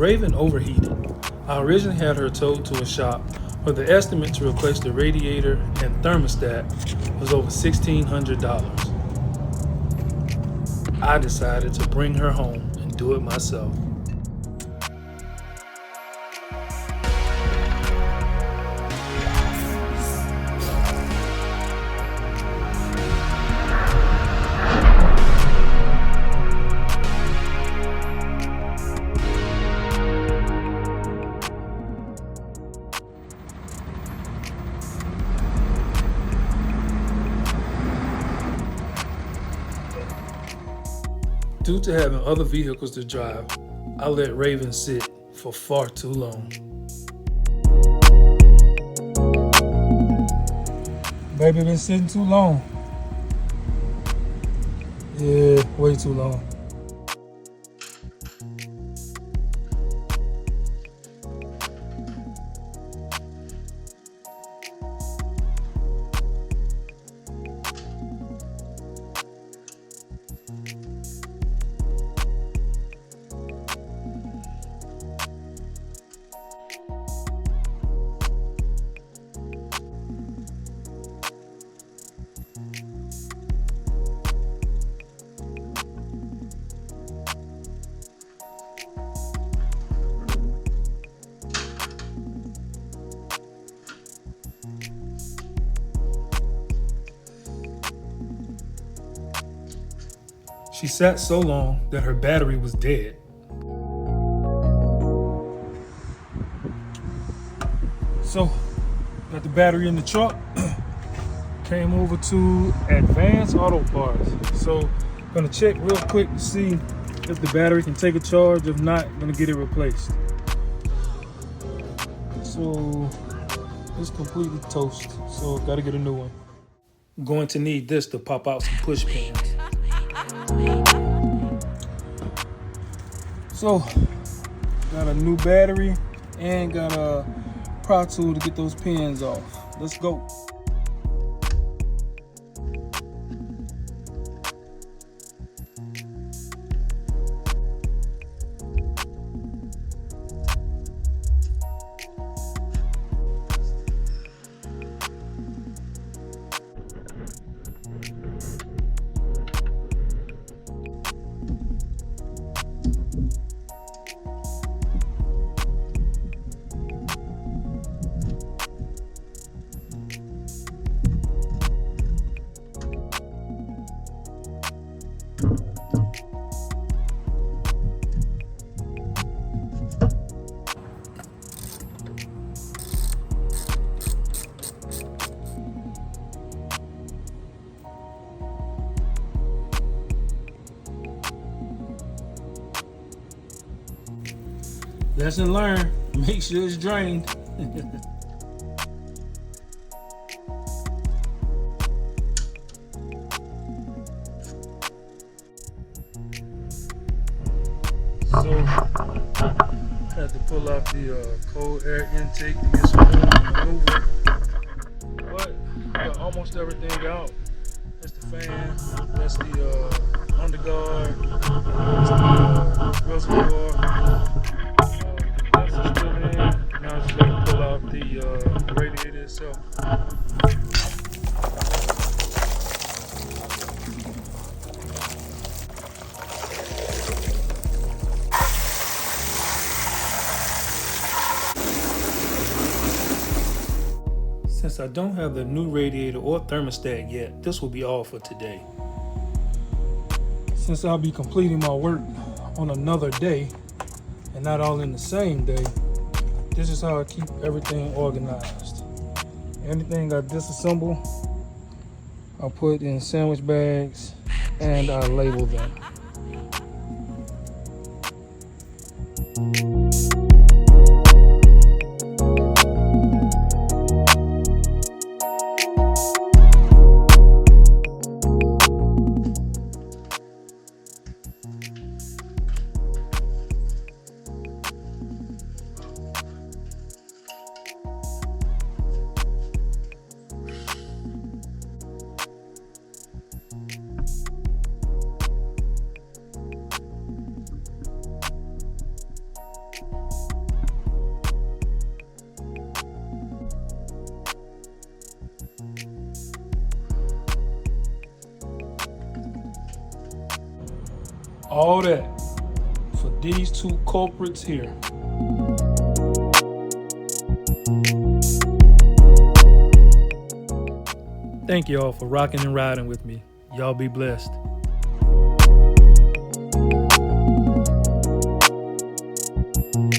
Raven overheated. I originally had her towed to a shop where the estimate to replace the radiator and thermostat was over $1,600. I decided to bring her home and do it myself. Due to having other vehicles to drive, I let Raven sit for far too long. Baby been sitting too long. Yeah, way too long. She sat so long that her battery was dead. So, got the battery in the truck. Came over to Advanced Auto Parts. So, gonna check real quick to see if the battery can take a charge. If not, gonna get it replaced. So, it's completely toast. So, gotta get a new one. I'm going to need this to pop out some push pins. So, got a new battery and got a pry tool to get those pins off. Let's go. Lesson learned, make sure it's drained. So, had to pull out the cold air intake to get some room to maneuver. But got almost everything out. That's the fan, that's the underguard, that's the reservoir. Now I'm just going to pull out the radiator itself. Since I don't have the new radiator or thermostat yet, this will be all for today. Since I'll be completing my work on another day and not all in the same day, this is how I keep everything organized. Anything I disassemble, I put in sandwich bags and I label them. All that for these two culprits here. Thank y'all for rocking and riding with me. Y'all be blessed.